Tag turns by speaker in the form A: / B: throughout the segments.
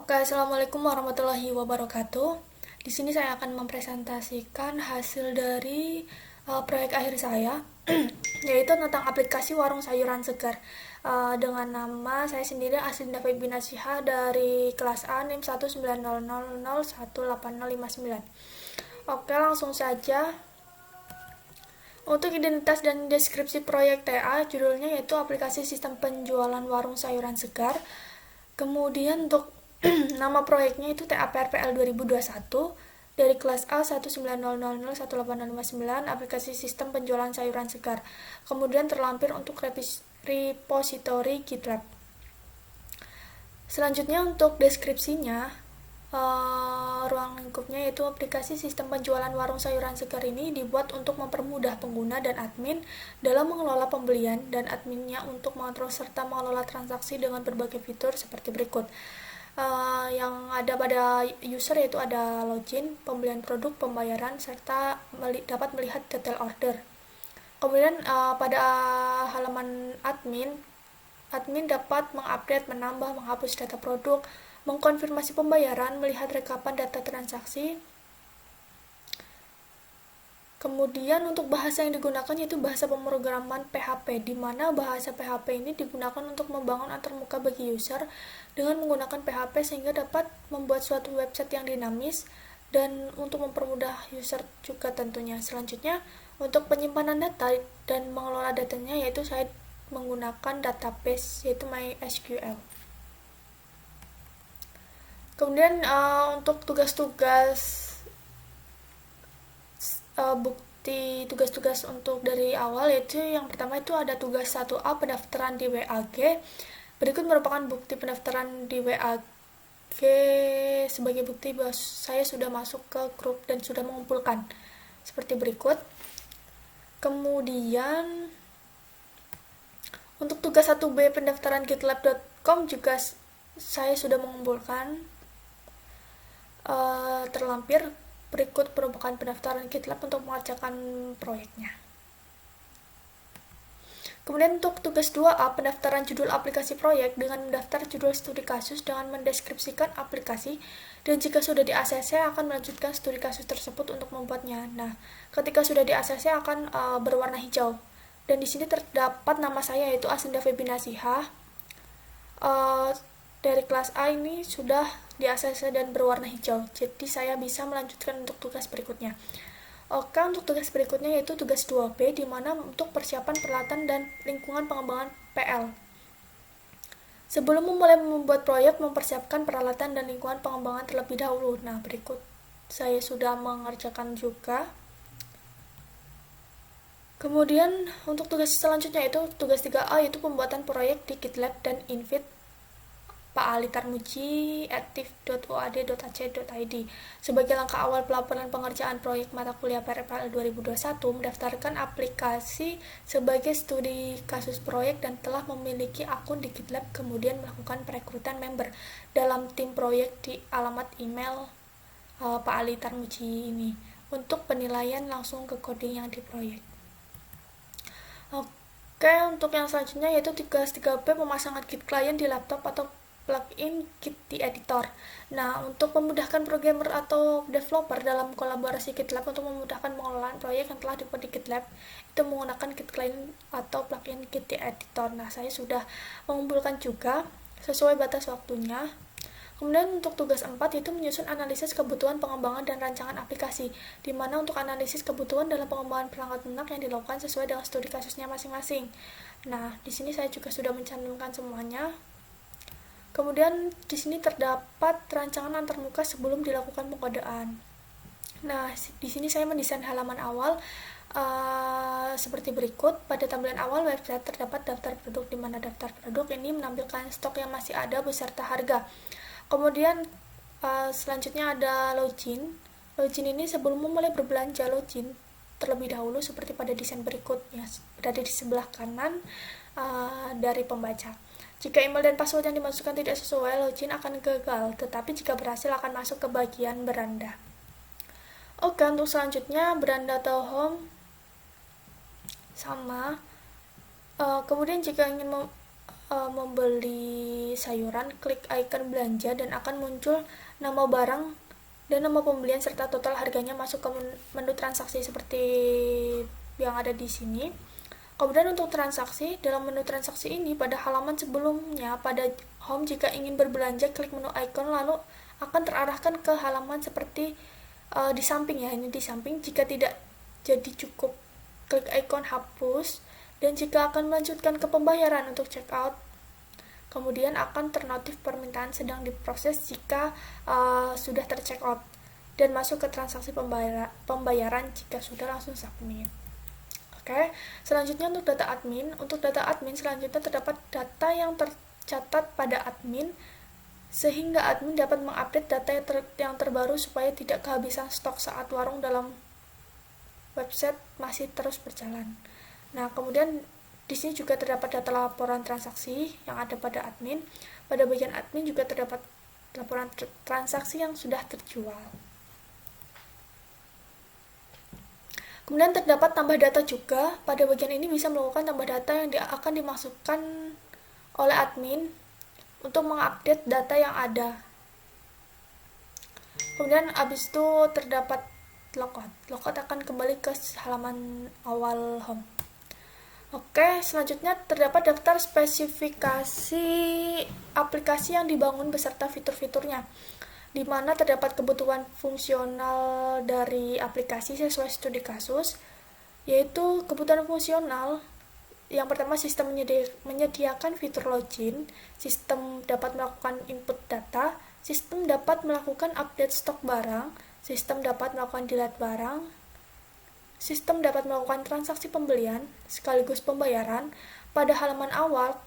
A: Oke, assalamualaikum warahmatullahi wabarakatuh. Di sini saya akan mempresentasikan hasil dari proyek akhir saya, yaitu tentang aplikasi warung sayuran segar. Dengan nama saya sendiri Aslinda Febi Nasiha dari kelas A NIM 19000018059. Oke, langsung saja. Untuk identitas dan deskripsi proyek TA, judulnya yaitu aplikasi sistem penjualan warung sayuran segar. Kemudian untuk nama proyeknya itu TAPRPL 2021 dari kelas A 19000018059, aplikasi sistem penjualan sayuran segar. Kemudian terlampir untuk repository GitLab. Selanjutnya untuk deskripsinya, ruang lingkupnya yaitu aplikasi sistem penjualan warung sayuran segar ini dibuat untuk mempermudah pengguna dan admin dalam mengelola pembelian, dan adminnya untuk mengatur serta mengelola transaksi dengan berbagai fitur seperti berikut. Yang ada pada user yaitu ada login, pembelian produk, pembayaran, serta dapat melihat detail order. Kemudian pada halaman admin dapat mengupdate, menambah, menghapus data produk, mengkonfirmasi pembayaran, melihat rekapan data transaksi. Kemudian untuk bahasa yang digunakan yaitu bahasa pemrograman PHP, di mana bahasa PHP ini digunakan untuk membangun antarmuka bagi user dengan menggunakan PHP sehingga dapat membuat suatu website yang dinamis dan untuk mempermudah user juga tentunya. Selanjutnya untuk penyimpanan data dan mengelola datanya yaitu saya menggunakan database yaitu MySQL. Kemudian untuk tugas-tugas bukti tugas-tugas untuk dari awal, yaitu yang pertama itu ada tugas 1A pendaftaran di WAG. Berikut merupakan bukti pendaftaran di WAG sebagai bukti bahwa saya sudah masuk ke grup dan sudah mengumpulkan seperti berikut. Kemudian untuk tugas 1B pendaftaran gitlab.com juga saya sudah mengumpulkan. Terlampir berikut merupakan pendaftaran GitLab untuk mengerjakan proyeknya. Kemudian untuk tugas 2A, pendaftaran judul aplikasi proyek dengan mendaftar judul studi kasus dengan mendeskripsikan aplikasi, dan jika sudah di ACC akan melanjutkan studi kasus tersebut untuk membuatnya. Nah, ketika sudah di ACC akan berwarna hijau. Dan di sini terdapat nama saya yaitu Aslinda Febi Nasiha. Dari kelas A ini sudah di ACC dan berwarna hijau. Jadi saya bisa melanjutkan untuk tugas berikutnya. Oke, untuk tugas berikutnya yaitu tugas 2B, di mana untuk persiapan peralatan dan lingkungan pengembangan PL. Sebelum memulai membuat proyek, mempersiapkan peralatan dan lingkungan pengembangan terlebih dahulu. Nah, berikut saya sudah mengerjakan juga. Kemudian untuk tugas selanjutnya itu tugas 3A yaitu pembuatan proyek di GitLab dan invite Pak Ali Tarmuji aktif.uad.ac.id. Sebagai langkah awal pelaporan pengerjaan proyek mata kuliah PRPL 2021, mendaftarkan aplikasi sebagai studi kasus proyek dan telah memiliki akun di GitLab, kemudian melakukan perekrutan member dalam tim proyek di alamat email Pak Ali Tarmuji ini untuk penilaian langsung ke coding yang di proyek. Oke, untuk yang selanjutnya yaitu tugas 3B pemasangan Git client di laptop atau plugin Git di editor. Nah, untuk memudahkan programmer atau developer dalam kolaborasi GitLab untuk memudahkan pengelolaan proyek yang telah dibuat di GitLab, itu menggunakan Git client atau plugin Git di editor. Nah, saya sudah mengumpulkan juga sesuai batas waktunya. Kemudian untuk tugas 4 itu menyusun analisis kebutuhan pengembangan dan rancangan aplikasi, di mana untuk analisis kebutuhan dalam pengembangan perangkat lunak yang dilakukan sesuai dengan studi kasusnya masing-masing. Nah, di sini saya juga sudah mencantumkan semuanya. Kemudian di sini terdapat rancangan antarmuka sebelum dilakukan pengkodean. Nah, di sini saya mendesain halaman awal seperti berikut. Pada tampilan awal website terdapat daftar produk, di mana daftar produk ini menampilkan stok yang masih ada beserta harga. Kemudian selanjutnya ada login. Login ini sebelum memulai berbelanja login terlebih dahulu seperti pada desain berikutnya, berada di sebelah kanan dari pembaca. Jika email dan password yang dimasukkan tidak sesuai, login akan gagal, tetapi jika berhasil akan masuk ke bagian beranda. Oke, untuk selanjutnya beranda atau home sama. Kemudian jika ingin membeli sayuran, klik icon belanja dan akan muncul nama barang dan nama pembelian serta total harganya masuk ke menu transaksi seperti yang ada di sini. Kemudian untuk transaksi, dalam menu transaksi ini pada halaman sebelumnya pada home jika ingin berbelanja klik menu icon lalu akan terarahkan ke halaman seperti di samping ya, ini di samping. Jika tidak jadi cukup klik icon hapus, dan jika akan melanjutkan ke pembayaran untuk checkout, kemudian akan ternotif permintaan sedang diproses jika sudah tercheckout dan masuk ke transaksi pembayaran jika sudah langsung submit. Oke, selanjutnya untuk data admin. Untuk data admin selanjutnya terdapat data yang tercatat pada admin sehingga admin dapat mengupdate data yang terbaru supaya tidak kehabisan stok saat warung dalam website masih terus berjalan. Nah, kemudian di sini juga terdapat data laporan transaksi yang ada pada admin. Pada bagian admin juga terdapat laporan transaksi yang sudah terjual. Kemudian terdapat tambah data juga. Pada bagian ini bisa melakukan tambah data yang akan dimasukkan oleh admin untuk mengupdate data yang ada. Kemudian habis itu terdapat logout. Logout akan kembali ke halaman awal home. Oke, selanjutnya terdapat daftar spesifikasi aplikasi yang dibangun beserta fitur-fiturnya, di mana terdapat kebutuhan fungsional dari aplikasi sesuai studi kasus, yaitu kebutuhan fungsional. Yang pertama, sistem menyediakan fitur login, sistem dapat melakukan input data, sistem dapat melakukan update stok barang, sistem dapat melakukan delete barang, sistem dapat melakukan transaksi pembelian sekaligus pembayaran. Pada halaman awal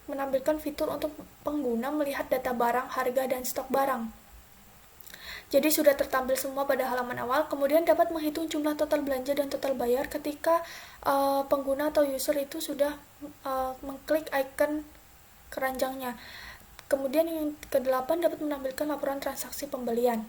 A: menampilkan fitur untuk pengguna melihat data barang, harga, dan stok barang. Jadi sudah tertampil semua pada halaman awal. Kemudian dapat menghitung jumlah total belanja dan total bayar ketika pengguna atau user itu sudah mengklik icon keranjangnya. Kemudian yang ke-8 dapat menampilkan laporan transaksi pembelian.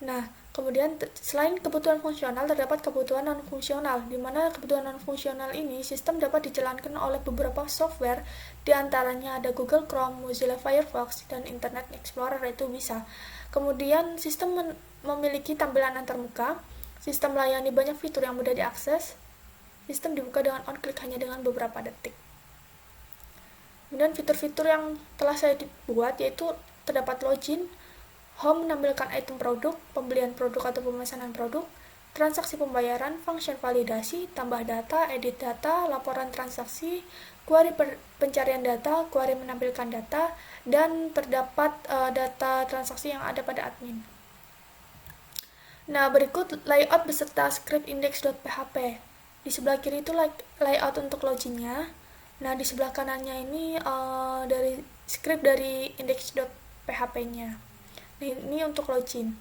A: Nah, kemudian selain kebutuhan fungsional terdapat kebutuhan non-fungsional, di mana kebutuhan non-fungsional ini sistem dapat dijalankan oleh beberapa software, diantaranya ada Google Chrome, Mozilla Firefox, dan Internet Explorer itu bisa. Kemudian sistem memiliki tampilan antarmuka, sistem melayani banyak fitur yang mudah diakses, sistem dibuka dengan on-click hanya dengan beberapa detik. Kemudian fitur-fitur yang telah saya buat yaitu terdapat login, home menampilkan item produk, pembelian produk atau pemesanan produk, transaksi pembayaran, function validasi, tambah data, edit data, laporan transaksi, query pencarian data, query menampilkan data, dan terdapat data transaksi yang ada pada admin. Nah, berikut layout beserta script index.php. Di sebelah kiri itu layout untuk loginnya. Nah, di sebelah kanannya ini dari script dari index.php-nya. Ini untuk login.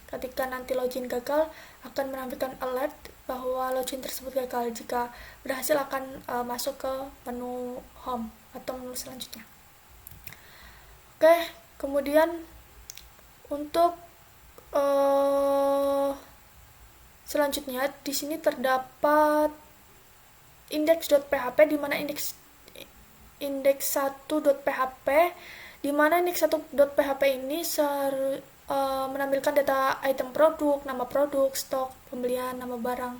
A: Ketika nanti login gagal, akan menampilkan alert bahwa login tersebut gagal. Jika berhasil akan masuk ke menu home atau menu selanjutnya. Oke, kemudian untuk selanjutnya di sini terdapat index.php di mana index1.php di mana index1.php ini menampilkan data item produk, nama produk, stok, pembelian, nama barang,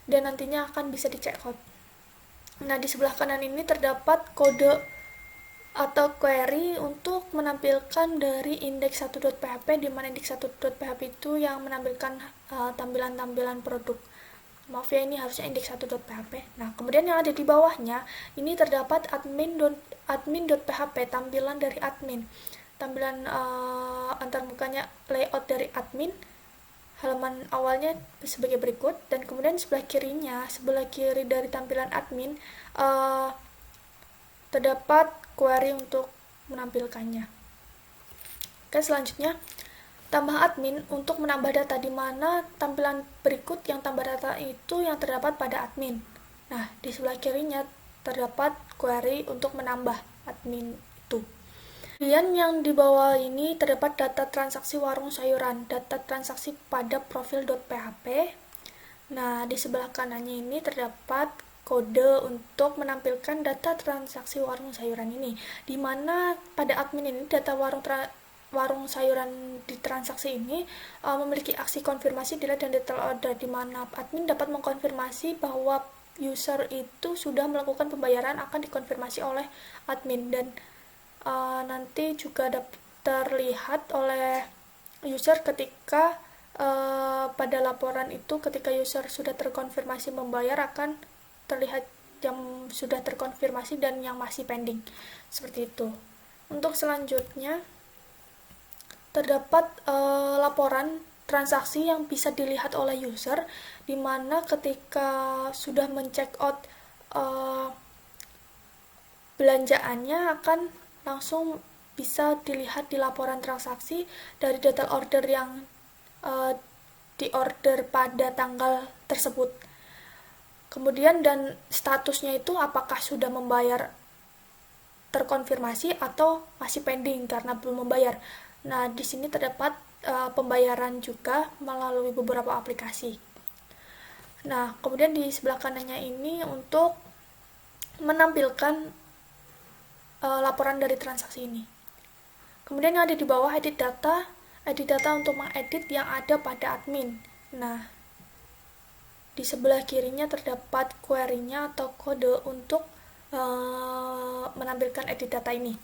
A: dan nantinya akan bisa dicekot. Nah, di sebelah kanan ini terdapat kode atau query untuk menampilkan dari index1.php, di mana index1.php itu yang menampilkan tampilan-tampilan produk. Maaf ya, ini harusnya index1.php. Nah, kemudian yang ada di bawahnya ini terdapat admin.php, tampilan dari admin. Tampilan antarmukanya layout dari admin. Halaman awalnya sebagai berikut, dan kemudian sebelah kiri dari tampilan admin terdapat query untuk menampilkannya. Oke, selanjutnya tambah admin untuk menambah data, di mana tampilan berikut yang tambah data itu yang terdapat pada admin. Nah, di sebelah kirinya terdapat query untuk menambah admin itu. Kemudian yang di bawah ini terdapat data transaksi warung sayuran, data transaksi pada profil.php. Nah, di sebelah kanannya ini terdapat kode untuk menampilkan data transaksi warung sayuran ini, di mana pada admin ini data warung sayuran di transaksi ini memiliki aksi konfirmasi delete dan detail order, di mana admin dapat mengkonfirmasi bahwa user itu sudah melakukan pembayaran akan dikonfirmasi oleh admin, dan nanti juga dapat terlihat oleh user ketika pada laporan itu ketika user sudah terkonfirmasi membayar akan terlihat yang sudah terkonfirmasi dan yang masih pending, seperti itu. Untuk selanjutnya terdapat laporan transaksi yang bisa dilihat oleh user, di mana ketika sudah men-check out belanjaannya akan langsung bisa dilihat di laporan transaksi dari detail order yang diorder pada tanggal tersebut. Kemudian dan statusnya itu apakah sudah membayar terkonfirmasi atau masih pending karena belum membayar. Nah, di sini terdapat pembayaran juga melalui beberapa aplikasi. Nah, kemudian di sebelah kanannya ini untuk menampilkan laporan dari transaksi ini. Kemudian yang ada di bawah edit data untuk mengedit yang ada pada admin. Nah, di sebelah kirinya terdapat query-nya atau kode untuk menampilkan edit data ini.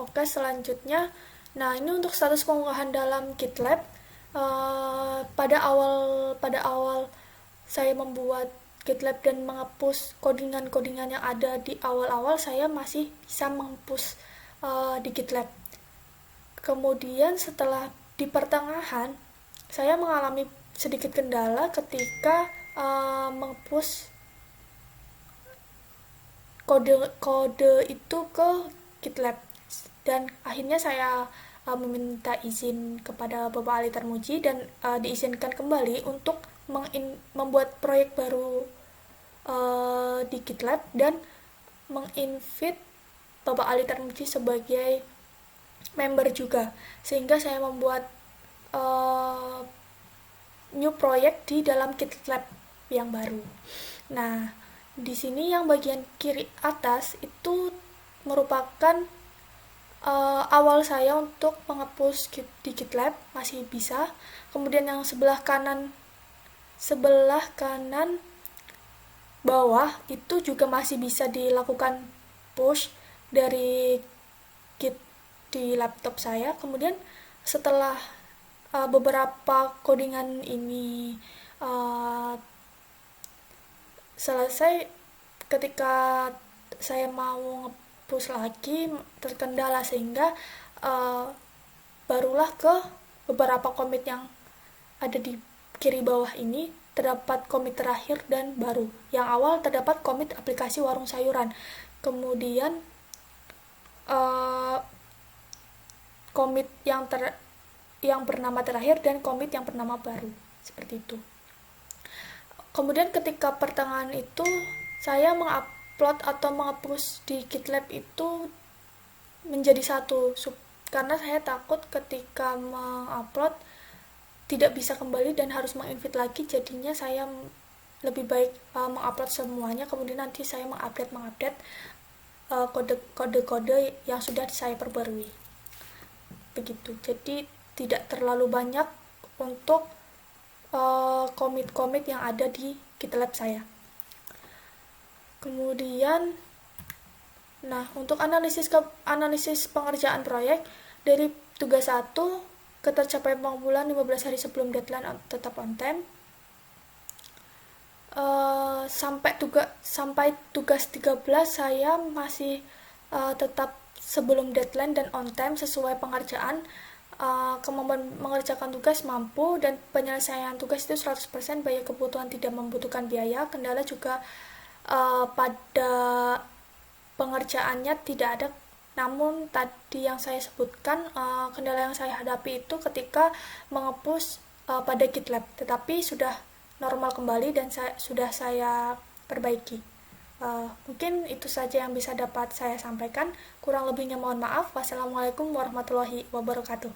A: Oke, selanjutnya, nah ini untuk status pengunggahan dalam GitLab. Pada awal saya membuat GitLab dan menghapus codingan-codingan yang ada di awal-awal, saya masih bisa menghapus di GitLab. Kemudian setelah di pertengahan, saya mengalami sedikit kendala ketika menghapus kode itu ke GitLab, dan akhirnya saya meminta izin kepada Bapak Ali Tarmuji dan diizinkan kembali untuk membuat proyek baru di GitLab dan menginvite Bapak Ali Tarmuji sebagai member juga, sehingga saya membuat new project di dalam GitLab yang baru. Nah, di sini yang bagian kiri atas itu merupakan awal saya untuk menghapus di GitLab, masih bisa. Kemudian yang sebelah kanan bawah itu juga masih bisa dilakukan push dari Git di laptop saya. Kemudian setelah beberapa codingan ini selesai, ketika saya mau nge-push lagi terkendala, sehingga barulah ke beberapa commit yang ada di kiri bawah ini terdapat commit terakhir dan baru. Yang awal terdapat commit aplikasi warung sayuran, kemudian commit yang bernama terakhir dan commit yang bernama baru, seperti itu. Kemudian ketika pertengahan itu saya mengupload atau menghapus di GitLab itu menjadi satu, karena saya takut ketika mengupload tidak bisa kembali dan harus menginvite lagi. Jadinya saya lebih baik mengupload semuanya, kemudian nanti saya mengupdate kode-kode yang sudah saya perbarui, begitu. Jadi tidak terlalu banyak untuk commit-commit yang ada di GitLab saya. Kemudian, nah untuk analisis pengerjaan proyek, dari tugas 1 ketercapaian pengumpulan 15 hari sebelum deadline tetap on time, sampai tugas 13 saya masih tetap sebelum deadline dan on time sesuai pengerjaan. Kemampuan mengerjakan tugas mampu, dan penyelesaian tugas itu 100% biaya kebutuhan tidak membutuhkan biaya. Kendala juga pada pengerjaannya tidak ada, namun tadi yang saya sebutkan, kendala yang saya hadapi itu ketika menghapus pada GitLab, tetapi sudah normal kembali dan sudah saya perbaiki. Mungkin itu saja yang bisa dapat saya sampaikan, kurang lebihnya mohon maaf. Wassalamualaikum warahmatullahi wabarakatuh.